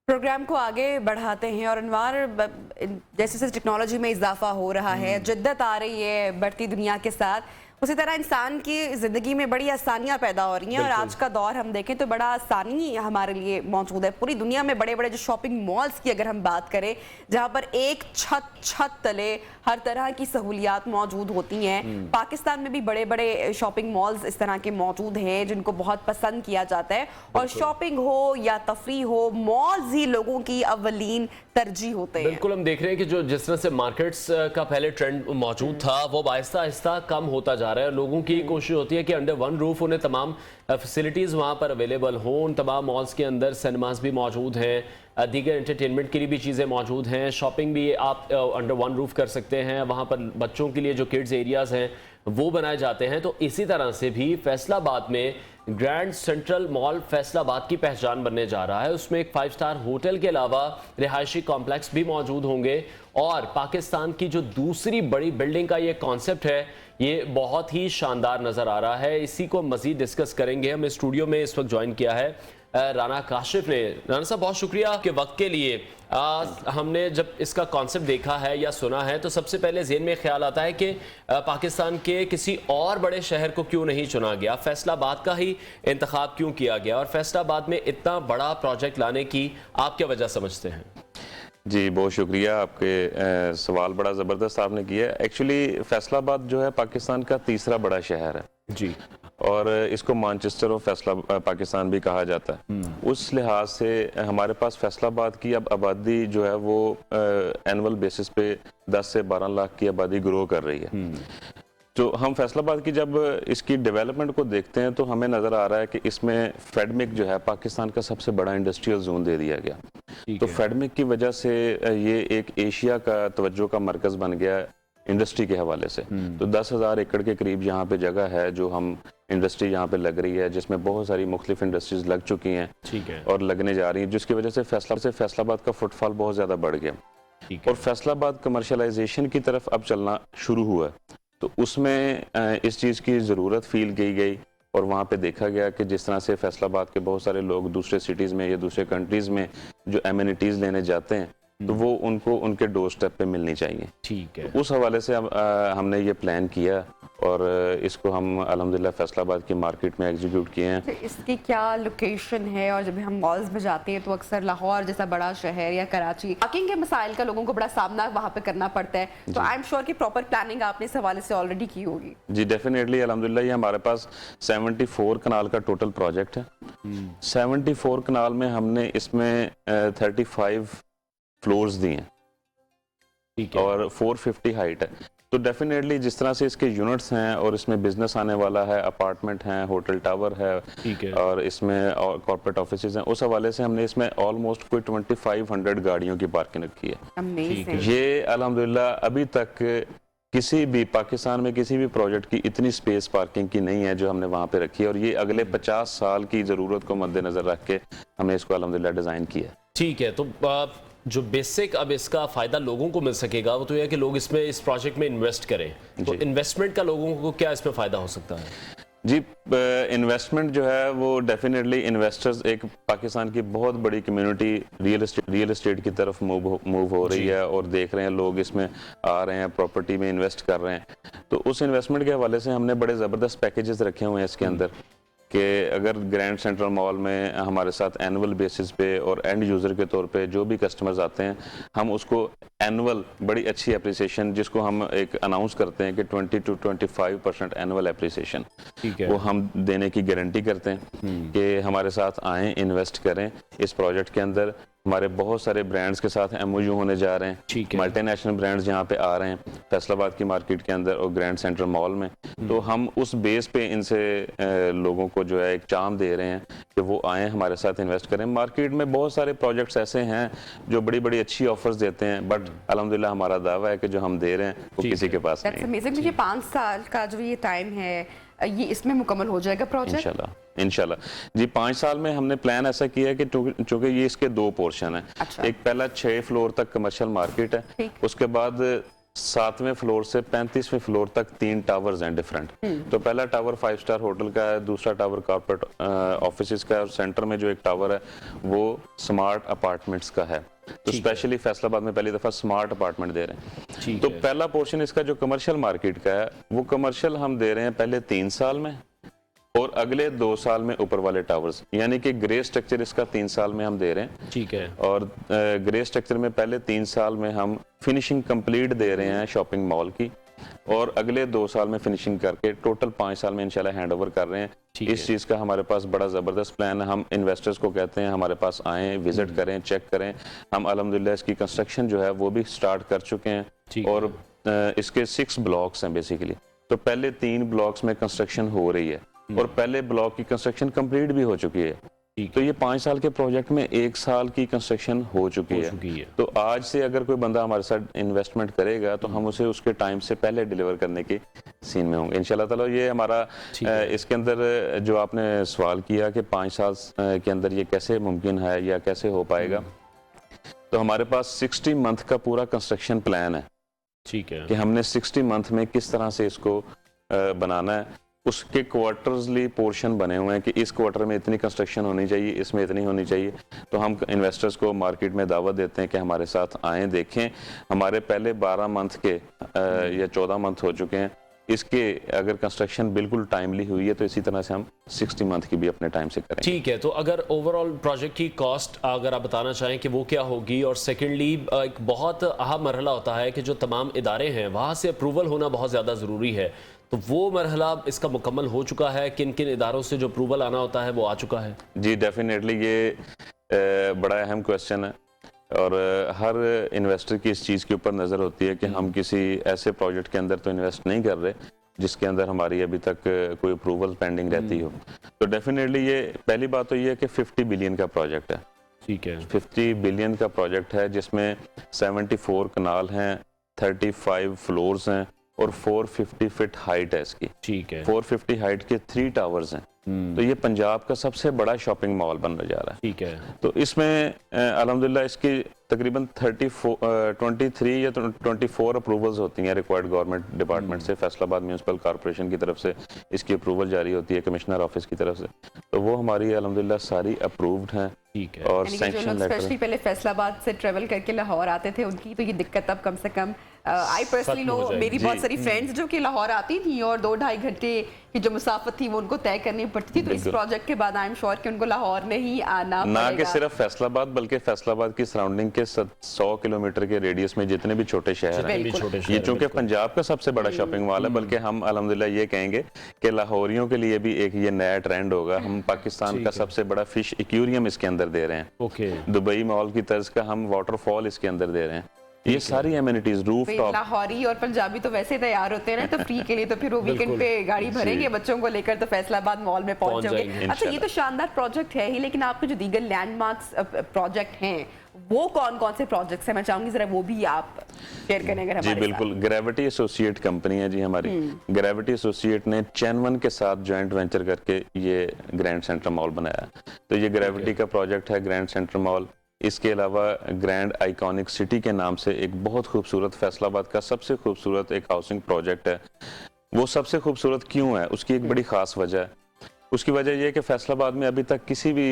Programme को आगे बढ़ाते हैं और अनवार जैसे जैसे टेक्नोलॉजी में इजाफा हो रहा है, जिद्दत आ रही है बढ़ती दुनिया के साथ, उसी तरह इंसान की ज़िंदगी में बड़ी आसानियां पैदा हो रही हैं। और आज का दौर हम देखें तो बड़ा आसानी हमारे लिए मौजूद है। पूरी दुनिया में बड़े बड़े जो शॉपिंग मॉल्स की अगर हम बात करें, जहां पर एक छत तले हर तरह की सहूलियात मौजूद होती हैं। पाकिस्तान में भी बड़े बड़े शॉपिंग मॉल्स इस तरह के मौजूद हैं जिनको बहुत पसंद किया जाता है। और शॉपिंग हो या तफरी हो, मॉल्स ही लोगों की अव्वलीन तरजीह होते हैं। बिल्कुल, हम देख रहे हैं कि जो जिस तरह से मार्केट्स का पहले ट्रेंड मौजूद था वो आहिस्ता आहिस्ता कम होता जा रहा है। लोगों की कोशिश होती है कि अंडर वन रूफ उन्हें तमाम फैसिलिटीज़ वहाँ पर अवेलेबल हों। उन तमाम मॉल्स के अंदर सिनेमास भी मौजूद हैं, दीगर एंटरटेनमेंट के लिए भी चीज़ें मौजूद हैं, शॉपिंग भी आप अंडर वन रूफ कर सकते हैं। वहाँ पर बच्चों के लिए जो किड्स एरियाज़ हैं वो बनाए जाते हैं। तो इसी तरह से भी फैसलाबाद में ग्रैंड सेंट्रल मॉल फैसलाबाद की पहचान बनने जा रहा है। उसमें एक 5 स्टार होटल के अलावा रिहायशी कॉम्प्लेक्स भी मौजूद होंगे। और पाकिस्तान की जो दूसरी बड़ी बिल्डिंग का ये कॉन्सेप्ट है, ये बहुत ही शानदार नज़र आ रहा है। इसी को मज़ीद डिस्कस करेंगे। हमें स्टूडियो में इस वक्त ज्वाइन किया है राना काशिफ ने। राना साहब, बहुत शुक्रिया आपके वक्त के लिए। हमने जब इसका कॉन्सेप्ट देखा है या सुना है तो सबसे पहले ज़हन में ख्याल आता है कि पाकिस्तान के किसी और बड़े शहर को क्यों नहीं चुना गया, फैसलाबाद का ही इंतखाब क्यों किया गया, और फैसलाबाद में इतना बड़ा प्रोजेक्ट लाने की आप क्या वजह समझते हैं? जी, बहुत शुक्रिया। आपके सवाल बड़ा ज़बरदस्त आपने किया। एक्चुअली फैसलाबाद जो है पाकिस्तान का तीसरा बड़ा शहर है जी, और इसको मैनचेस्टर ऑफ फैसला पाकिस्तान भी कहा जाता है। उस लिहाज से हमारे पास फैसलाबाद की अब आबादी जो है वो एनुअल बेसिस पे 10 से 12 लाख की आबादी ग्रो कर रही है। तो हम फैसलाबाद की जब इसकी डेवलपमेंट को देखते हैं तो हमें नज़र आ रहा है कि इसमें फेडमिक जो है पाकिस्तान का सबसे बड़ा इंडस्ट्रियल जोन दे दिया गया। तो फेडमिक की वजह से ये एक एशिया का तवज्जो का मरकज़ बन गया इंडस्ट्री के हवाले से। तो 10,000 एकड़ के करीब यहाँ पे जगह है जो हम इंडस्ट्री यहाँ पे लग रही है, जिसमें बहुत सारी मुख्तलिफ इंडस्ट्रीज लग चुकी हैं और लगने जा रही हैं, जिसकी वजह से फैसलाबाद का फुटफॉल बहुत ज़्यादा बढ़ गया और फैसलाबाद कमर्शलाइजेशन की तरफ अब चलना शुरू हुआ। तो उसमें इस चीज़ की ज़रूरत फील की गई और वहाँ पे देखा गया कि जिस तरह से फैसलाबाद के बहुत सारे लोग दूसरे सिटीज़ में या दूसरे कंट्रीज़ में जो एमिनिटीज़ लेने जाते हैं तो वो उनको उनके डोर स्टेप पे मिलनी चाहिए। ठीक है, उस हवाले से हमने ये प्लान किया और इसको हम अल्हम्दुलिल्लाह फैसलाबाद की मार्केट में एग्जीक्यूट किए हैं। तो इसकी क्या लोकेशन है? और जब हम मॉल्स में जाते हैं तो अक्सर लाहौर जैसा बड़ा शहर या कराची, पार्किंग के मसाइल का लोगों को बड़ा सामना वहाँ पे करना पड़ता है। तो आई एम श्योर कि प्रॉपर प्लानिंग आपने इस हवाले से ऑलरेडी की होगी। जी डेफिनेटली, अल्हम्दुलिल्लाह। ये हमारे पास 74 कनाल का टोटल प्रोजेक्ट है। 74 कनाल में हमने इसमें 35 फ्लोर्स दिए हैं और 450 हाइट है। तो डेफिनेटली जिस तरह से इसके यूनिट्स हैं और इसमें बिजनेस आने वाला है, अपार्टमेंट हैं, होटल टावर है और इसमें कॉर्पोरेट ऑफिसेज हैं, उस हवाले से हमने इसमें ऑलमोस्ट कोई 2500 गाड़ियों की पार्किंग रखी है। ये अल्हम्दुलिल्लाह अभी तक किसी भी पाकिस्तान में किसी भी प्रोजेक्ट की इतनी स्पेस पार्किंग की नहीं है जो हमने वहाँ पे रखी है, और ये अगले 50 साल की ज़रूरत को मद्देनजर रख के हमने इसको अल्हम्दुलिल्लाह डिज़ाइन किया। ठीक है, तो जो बेसिक अब इसका फ़ायदा लोगों को मिल सकेगा वो तो यह है कि लोग इसमें इस प्रोजेक्ट में इन्वेस्ट करें। तो इन्वेस्टमेंट का लोगों को क्या इसमें फ़ायदा हो सकता है? जी, इन्वेस्टमेंट जो है वो डेफिनेटली इन्वेस्टर्स, एक पाकिस्तान की बहुत बड़ी कम्युनिटी रियल एस्टेट की तरफ मूव हो रही है और देख रहे हैं लोग इसमें आ रहे हैं, प्रॉपर्टी में इन्वेस्ट कर रहे हैं। तो उस इन्वेस्टमेंट के हवाले से हमने बड़े ज़बरदस्त पैकेजेस रखे हुए हैं इसके अंदर कि अगर ग्रैंड सेंट्रल मॉल में हमारे साथ एनुअल बेसिस पे और एंड यूज़र के तौर पे जो भी कस्टमर्स आते हैं, हम उसको एनुअल बड़ी अच्छी एप्रिसिएशन, जिसको हम एक अनाउंस करते हैं कि 20 to 25% एनुअल एप्रिसिएशन, वो हम देने की गारंटी करते हैं कि हमारे साथ आएँ, इन्वेस्ट करें इस प्रोजेक्ट के अंदर। हमारे बहुत सारे ब्रांड्स के साथ MOU होने जा रहे हैं, मल्टीनेशनल ब्रांड्स यहाँ पे आ रहे हैं फैसलाबाद की मार्केट के अंदर और ग्रैंड सेंट्रल मॉल में। तो हम उस बेस पे इनसे लोगों को जो है एक चाम दे रहे हैं कि वो आएँ, हमारे साथ इन्वेस्ट करें। मार्केट में बहुत सारे प्रोजेक्ट्स ऐसे हैं जो बड़ी बड़ी अच्छी ऑफर्स देते हैं, बट अल्हम्दुलिल्लाह हमारा दावा है कि जो हम दे रहे हैं वो किसी के पास नहीं है। 5 साल का जो ये टाइम है, ये इसमें मुकम्मल हो जाएगा प्रोजेक्ट इंशाल्लाह। जी, 5 साल में हमने प्लान ऐसा किया है कि चूंकि ये इसके 2 पोर्शन है। एक पहला 6 फ्लोर तक कमर्शियल मार्केट है, उसके बाद 7वें फ्लोर से 35वें फ्लोर तक 3 टावर्स हैं डिफरेंट। तो पहला टावर 5 स्टार होटल का है, दूसरा टावर कॉर्पोरेट ऑफिसेज का है, और सेंटर में जो एक टावर है वो स्मार्ट अपार्टमेंट्स का है। तो स्पेशली फैसलाबाद में पहली दफा स्मार्ट अपार्टमेंट दे रहे हैं। तो पहला पोर्शन इसका जो कमर्शियल मार्केट का है, वो कमर्शियल हम दे रहे हैं पहले 3 साल में और अगले 2 साल में ऊपर वाले टावर्स, यानी कि ग्रे स्ट्रक्चर इसका 3 साल में हम दे रहे हैं। ठीक है। और ग्रे स्ट्रक्चर में पहले 3 साल में हम फिनिशिंग कंप्लीट दे रहे हैं शॉपिंग मॉल की, और अगले 2 साल में फिनिशिंग करके टोटल 5 साल में इंशाल्लाह हैंड ओवर कर रहे हैं। इस चीज़ का हमारे पास बड़ा ज़बरदस्त प्लान है। हम इन्वेस्टर्स को कहते हैं हमारे पास आएँ, विजिट करें, चेक करें। हम अल्हम्दुलिल्लाह इसकी कंस्ट्रक्शन जो है वो भी स्टार्ट कर चुके हैं, और इसके 6 ब्लॉक्स हैं बेसिकली। तो पहले 3 ब्लॉक्स में कंस्ट्रक्शन हो रही है और पहले ब्लॉक की कंस्ट्रक्शन कंप्लीट भी हो चुकी है। तो ये 5 साल के प्रोजेक्ट में 1 साल की कंस्ट्रक्शन हो चुकी है। तो आज से अगर कोई बंदा हमारे साथ इन्वेस्टमेंट करेगा तो हम उसे उसके टाइम से पहले डिलीवर करने के सीन में होंगे इंशाल्लाह ताला। ये हमारा इसके अंदर जो आपने सवाल किया कि 5 साल के अंदर ये कैसे मुमकिन है या कैसे हो पाएगा, तो हमारे पास 60 मंथ का पूरा कंस्ट्रक्शन प्लान है। ठीक है, कि हमने 60 मंथ में किस तरह से इसको बनाना है। उसके क्वार्टरली पोर्शन बने हुए हैं कि इस क्वार्टर में इतनी कंस्ट्रक्शन होनी चाहिए, इसमें इतनी होनी चाहिए। तो हम इन्वेस्टर्स को मार्केट में दावत देते हैं कि हमारे साथ आएँ, देखें। हमारे पहले 12 मंथ के या 14 मंथ हो चुके हैं। इसके अगर कंस्ट्रक्शन बिल्कुल टाइमली हुई है तो इसी तरह से हम 60 मंथ की भी अपने टाइम से करें। ठीक है, तो अगर ओवरऑल प्रोजेक्ट की कॉस्ट अगर आप बताना चाहें कि वो क्या होगी, और सेकेंडली एक बहुत अहम मरहला होता है कि जो तमाम इदारे हैं वहाँ से अप्रूवल होना बहुत ज़्यादा ज़रूरी है, तो वो मरहला इसका मुकम्मल हो चुका है? किन किन इदारों से जो अप्रूवल आना होता है वो आ चुका है? जी डेफिनेटली, ये बड़ा अहम क्वेश्चन है, और हर इन्वेस्टर की इस चीज़ के ऊपर नज़र होती है कि हम किसी ऐसे प्रोजेक्ट के अंदर तो इन्वेस्ट नहीं कर रहे जिसके अंदर हमारी अभी तक कोई अप्रूवल पेंडिंग रहती हो। तो डेफिनेटली ये पहली बात तो ये है कि 50 बिलियन का प्रोजेक्ट है। ठीक है, 50 बिलियन का प्रोजेक्ट है जिसमें 74 कनाल हैं, 35 फ्लोर्स हैं और 450 फीट हाइट है इसकी। ठीक है, 450 हाइट के 3 टावर्स हैं। तो ये पंजाब का सबसे बड़ा शॉपिंग मॉल बनने जा रहा है। ठीक है, तो इसमें अल्हम्दुलिल्लाह इसकी तकरीबन 23 या 24 अप्रूवल्स होती हैं रिक्वायर्ड गवर्नमेंट डिपार्टमेंट से। फैसलाबाद म्यूनिसिपल कॉर्पोरेशन की तरफ से इसकी अप्रूवल जारी होती है, कमिश्नर ऑफिस की तरफ से। तो वो हमारी अल्हम्दुलिल्लाह सारी अप्रूव्ड हैं। ठीक है, और यानी कि जो सैंक्शन लोग लेटर स्पेशली पहले फैसलाबाद से ट्रेवल करके लाहौर आते थे उनकी तो ये दिक्कत अब कम से कम आई पर्सनली नो, मेरी बहुत सारी फ्रेंड्स जो कि लाहौर आती थी और 2-2.5 घंटे की जो मुसाफत थी वो उनको तय करनी पड़ती थी। तो इस प्रोजेक्ट के बाद आई एम श्योर कि उनको लाहौर नहीं आना ना पड़ेगा। कि सिर्फ फैसलाबाद बल्कि फैसलाबाद की सराउंडिंग के 100 किलोमीटर के रेडियस में जितने भी छोटे शहर हैं, ये चूंकि पंजाब का सबसे बड़ा शॉपिंग मॉल है, बल्कि हम अल्हम्दुलिल्लाह ये कहेंगे कि लाहौरियों के लिए भी एक ये नया ट्रेंड होगा। हम पाकिस्तान का सबसे बड़ा फिश एक्वेरियम इसके अंदर दे रहे हैं। ओके, दुबई मॉल की तर्ज का हम वाटरफॉल इसके अंदर दे रहे हैं। ये सारी एमिनिटीज, रूफ टॉप। लाहौरी और पंजाबी तो वैसे तैयार होते हैं ना तो फ्री के लिए, तो फिर वो वीकेंड पे गाड़ी भरेंगे बच्चों को लेकर तो फैसलाबाद मॉल में पहुंच जाओगे। अच्छा, ये तो शानदार प्रोजेक्ट है ही, लेकिन आपके जो दीगर लैंडमार्क्स प्रोजेक्ट हैं वो कौन कौन से प्रोजेक्ट्स हैं? मैं चाहूंगी जरा वो भी आप शेयर करें अगर हमारे जी बिल्कुल। ग्रेविटी एसोसिएट कंपनी है जी हमारी। ग्रेविटी एसोसिएट ने चैनवन के साथ जॉइंट वेंचर करके ये ग्रैंड सेंटर मॉल बनाया। तो ये ग्रेविटी का प्रोजेक्ट है, ग्रैंड सेंटर मॉल। इसके अलावा ग्रैंड आइकॉनिक सिटी के नाम से एक बहुत खूबसूरत, फैसलाबाद का सबसे खूबसूरत एक हाउसिंग प्रोजेक्ट है। वो सबसे खूबसूरत क्यों है, उसकी एक बड़ी खास वजह है। उसकी वजह यह है कि फैसलाबाद में अभी तक किसी भी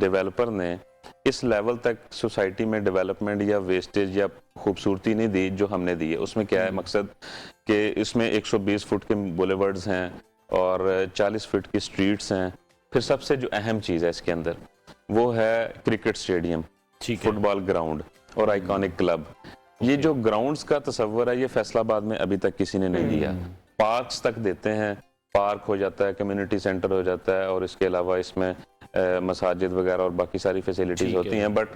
डेवलपर ने इस लेवल तक सोसाइटी में डेवलपमेंट या वेस्टेज या खूबसूरती नहीं दी जो हमने दी है। उसमें क्या है मकसद कि इसमें 120 फुट के बुलेवर्ड्स हैं और 40 फीट की स्ट्रीट्स हैं। फिर सबसे जो अहम चीज़ है इसके अंदर वो है क्रिकेट स्टेडियम, फुटबॉल ग्राउंड और आइकॉनिक क्लब। ये जो ग्राउंड्स का तस्वर है ये फैसलाबाद में अभी तक किसी ने नहीं दिया। पार्क्स तक देते हैं, पार्क हो जाता है, कम्युनिटी सेंटर हो जाता है, और इसके अलावा इसमें मसाजिद वगैरह और बाकी सारी फैसिलिटीज होती हैं, बट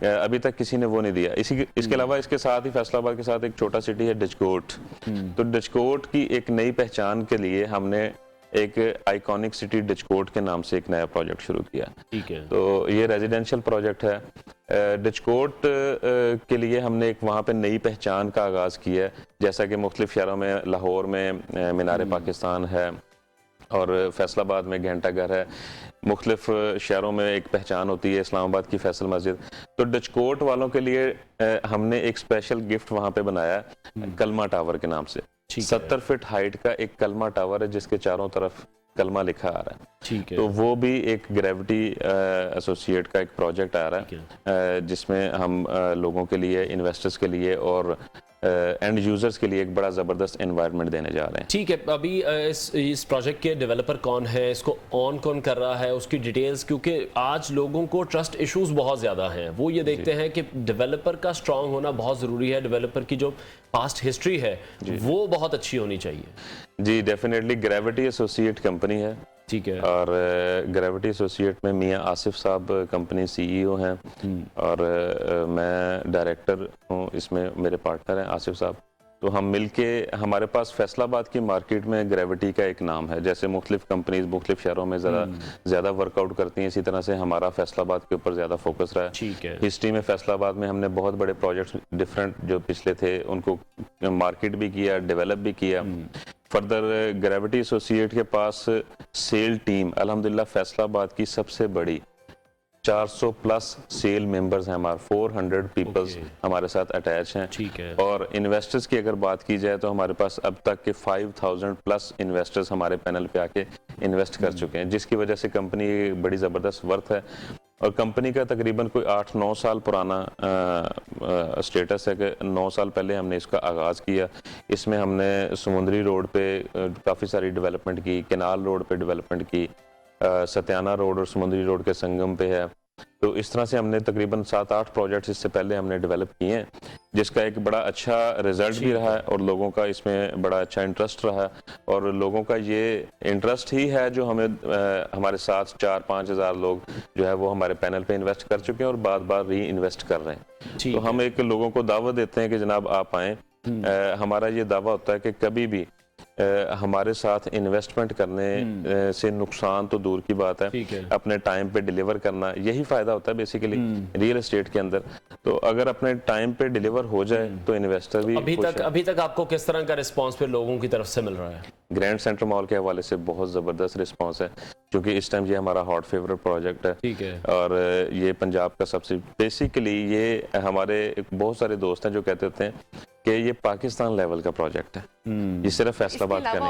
अभी तक किसी ने वो नहीं दिया। इसके अलावा इसके साथ ही फैसलाबाद के साथ एक छोटा सिटी है डचकोट। तो डचकोट की एक नई पहचान के लिए हमने एक आइकॉनिक सिटी डचकोट के नाम से एक नया प्रोजेक्ट शुरू किया। ठीक है, तो ये रेजिडेंशियल प्रोजेक्ट है। डचकोट के लिए हमने एक वहाँ पे नई पहचान का आगाज़ किया है, जैसा कि मुख्तलिफ शहरों में, लाहौर में मीनार पाकिस्तान है और फैसलाबाद में घंटा घर है। मुख्तलिफ शहरों में एक पहचान होती है इस्लामाबाद की फैसल मस्जिद। तो डचकोट वालों के लिए हमने एक स्पेशल गिफ्ट वहाँ पे बनाया कलमा टावर के नाम से। 70 फीट हाइट का एक कलमा टावर है जिसके चारों तरफ कलमा लिखा आ रहा है। ठीक है। तो वो भी एक ग्रेविटी एसोसिएट का एक प्रोजेक्ट आ रहा है जिसमें हम लोगों के लिए, इन्वेस्टर्स के लिए और एंड यूजर्स के लिए एक बड़ा ज़बरदस्त एनवायरनमेंट देने जा रहे हैं। ठीक है, अभी इस प्रोजेक्ट के डेवलपर कौन है, इसको ऑन कौन कर रहा है, उसकी डिटेल्स, क्योंकि आज लोगों को ट्रस्ट इश्यूज बहुत ज़्यादा हैं। वो ये देखते हैं कि डेवलपर का स्ट्रांग होना बहुत ज़रूरी है, डेवलपर की जो पास्ट हिस्ट्री है वो बहुत अच्छी होनी चाहिए। जी डेफिनेटली, ग्रेविटी एसोसिएट कंपनी है। ठीक है। और ग्रेविटी एसोसिएट में मियां आसिफ साहब कंपनी सीईओ हैं और मैं डायरेक्टर हूँ, इसमें मेरे पार्टनर हैं आसिफ साहब। तो हम मिलके, हमारे पास फैसलाबाद की मार्केट में ग्रेविटी का एक नाम है। जैसे मुख्तलिफ कंपनीज मुख्तलिफ शहरों में ज़्यादा वर्कआउट करती हैं, इसी तरह से हमारा फैसलाबाद के ऊपर ज़्यादा फोकस रहा है। ठीक है। हिस्ट्री में फैसलाबाद में हमने बहुत बड़े प्रोजेक्ट्स डिफरेंट जो पिछले थे उनको मार्केट भी किया, डेवलप भी किया। फर्दर ग्रेविटी एसोसिएट के पास सेल टीम अल्हम्दुलिल्लाह फैसलाबाद की सबसे बड़ी 400 प्लस सेल मेंबर्स हैं हमारे, 400 पीपल्स हमारे साथ अटैच हैं। ठीक है। और इन्वेस्टर्स की अगर बात की जाए तो हमारे पास अब तक के 5000 प्लस इन्वेस्टर्स हमारे पैनल पे आके इन्वेस्ट कर चुके हैं, जिसकी वजह से कंपनी बड़ी ज़बरदस्त वर्थ है। और कंपनी का तकरीबन कोई 8-9 साल पुराना स्टेटस है कि 9 साल पहले हमने इसका आगाज़ किया। इसमें हमने समुंदरी रोड पे काफ़ी सारी डेवलपमेंट की, केनाल रोड पे डेवलपमेंट की, सत्याना रोड और समुंदरी रोड के संगम पे है। तो इस तरह से हमने तकरीबन 7-8 प्रोजेक्ट्स इससे पहले हमने डेवलप किए हैं, जिसका एक बड़ा अच्छा रिजल्ट भी रहा है और लोगों का इसमें बड़ा अच्छा इंटरेस्ट रहा है। और लोगों का ये इंटरेस्ट ही है जो हमें हमारे साथ 4-5 हज़ार लोग जो है वो हमारे पैनल पे इन्वेस्ट कर चुके हैं और बार बार री इन्वेस्ट कर रहे हैं। तो हम एक लोगों को दावत देते हैं कि जनाब आप आएँ। हमारा ये दावा होता है कि कभी भी हमारे साथ इन्वेस्टमेंट करने से नुकसान तो दूर की बात है, अपने टाइम पे डिलीवर करना यही फायदा होता है बेसिकली रियल एस्टेट के अंदर। तो अगर अपने टाइम पे डिलीवर हो जाए तो इन्वेस्टर भी अभी तक आपको किस तरह का रिस्पांस फिर लोगों की तरफ से मिल रहा है? ग्रैंड सेंटर मॉल के हवाले से बहुत ज़बरदस्त रिस्पांस है, क्योंकि इस टाइम ये हमारा हॉट फेवरेट प्रोजेक्ट है। ठीक है। और ये पंजाब का सबसे, बेसिकली ये हमारे बहुत सारे दोस्त हैं जो कहते होते हैं कि ये पाकिस्तान लेवल का प्रोजेक्ट है, ये सिर्फ फैसलाबाद का नहीं।